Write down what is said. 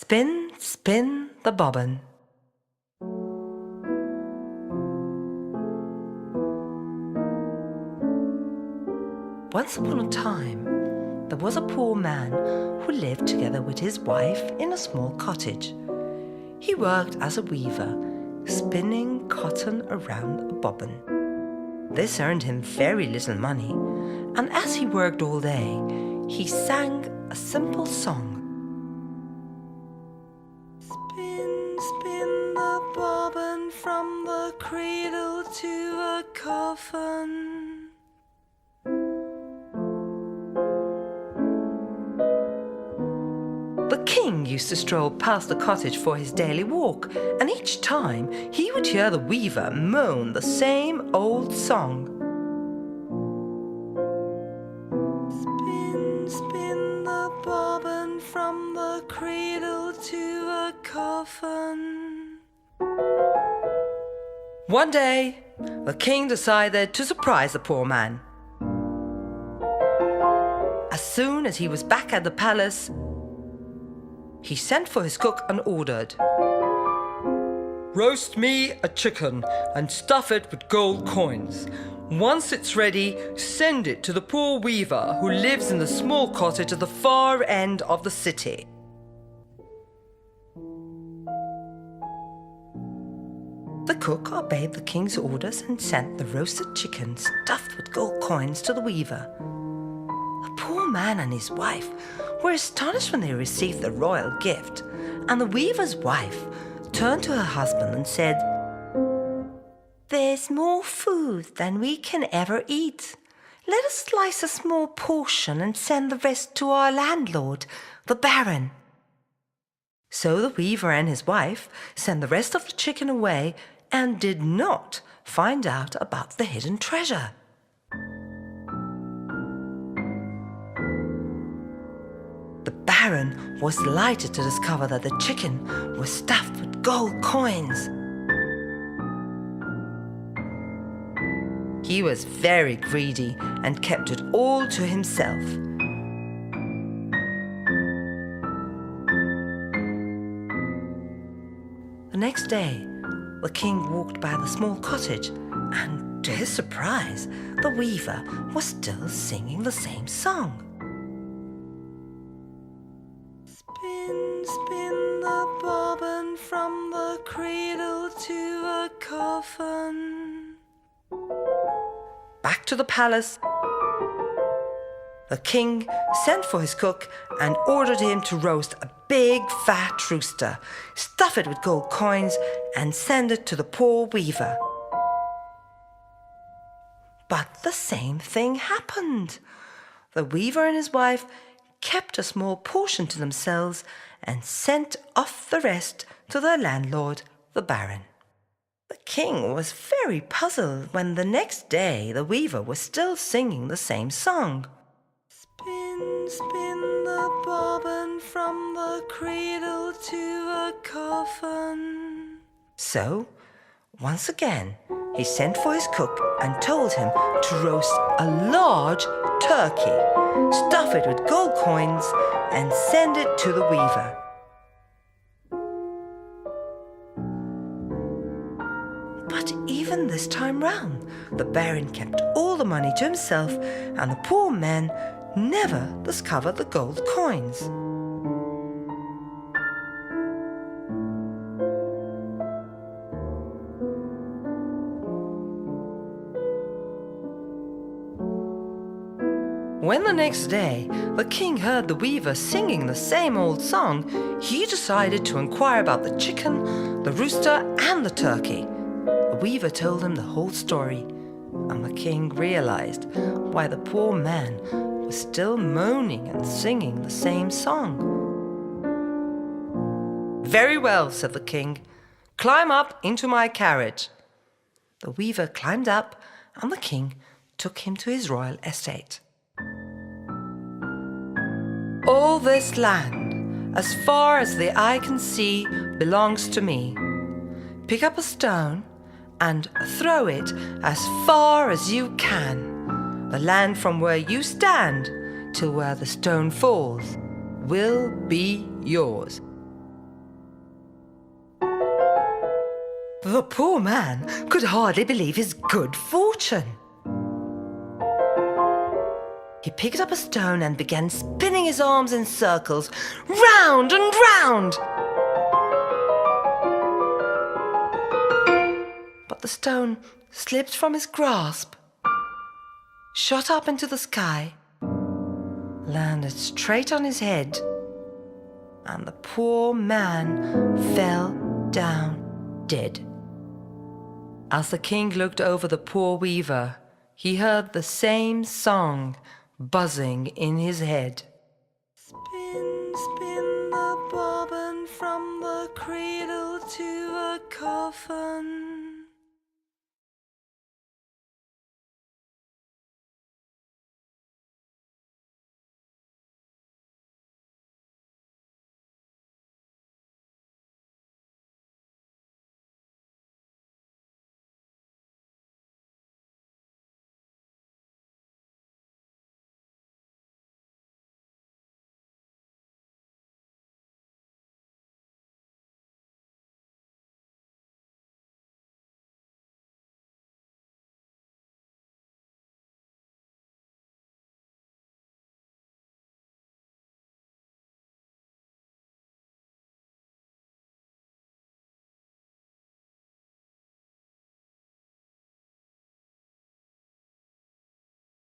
Spin, spin the bobbin. Once upon a time, there was a poor man who lived together with his wife in a small cottage. He worked as a weaver, spinning cotton around a bobbin. This earned him very little money, and as he worked all day, he sang a simple song. Spin, spin the bobbin from the cradle to a coffin. The king used to stroll past the cottage for his daily walk, and each time he would hear the weaver moan the same old song. Spin, spin the bobbin from the cradle to a coffin. One day, the king decided to surprise the poor man. As soon as he was back at the palace, he sent for his cook and ordered, "Roast me a chicken and stuff it with gold coins. Once it's ready, send it to the poor weaver who lives in the small cottage at the far end of the city." The cook obeyed the king's orders and sent the roasted chicken stuffed with gold coins to the weaver. The poor man and his wife were astonished when they received the royal gift, and the weaver's wife turned to her husband and said, "There's more food than we can ever eat. Let us slice a small portion and send the rest to our landlord, the Baron." So the weaver and his wife sent the rest of the chicken away and did not find out about the hidden treasure. The Baron was delighted to discover that the chicken was stuffed with gold coins. He was very greedy and kept it all to himself. The next day, the king walked by the small cottage, and to his surprise, the weaver was still singing the same song. Spin, spin the bobbin from the cradle to a coffin. Back to the palace, the king sent for his cook and ordered him to roast a big fat rooster, stuff it with gold coins, and send it to the poor weaver. But the same thing happened. The weaver and his wife kept a small portion to themselves and sent off the rest to their landlord, the Baron. The king was very puzzled when the next day the weaver was still singing the same song. Spin, spin the bobbin from the cradle to a coffin. So, once again, he sent for his cook and told him to roast a large turkey, stuff it with gold coins, and send it to the weaver. But even this time round, the Baron kept all the money to himself, and the poor man never discovered the gold coins. When the next day the king heard the weaver singing the same old song, he decided to inquire about the chicken, the rooster, and the turkey. The weaver told him the whole story, and the king realized why the poor man was still moaning and singing the same song. "Very well," said the king. "Climb up into my carriage." The weaver climbed up, and the king took him to his royal estate. "All this land, as far as the eye can see, belongs to me. Pick up a stone and throw it as far as you can. The land from where you stand till where the stone falls will be yours." The poor man could hardly believe his good fortune. He picked up a stone and began spinning his arms in circles, round and round. But the stone slipped from his grasp, shot up into the sky, landed straight on his head, and the poor man fell down dead. As the king looked over the poor weaver, he heard the same song buzzing in his head. Spin, spin the bobbin from the cradle to the coffin.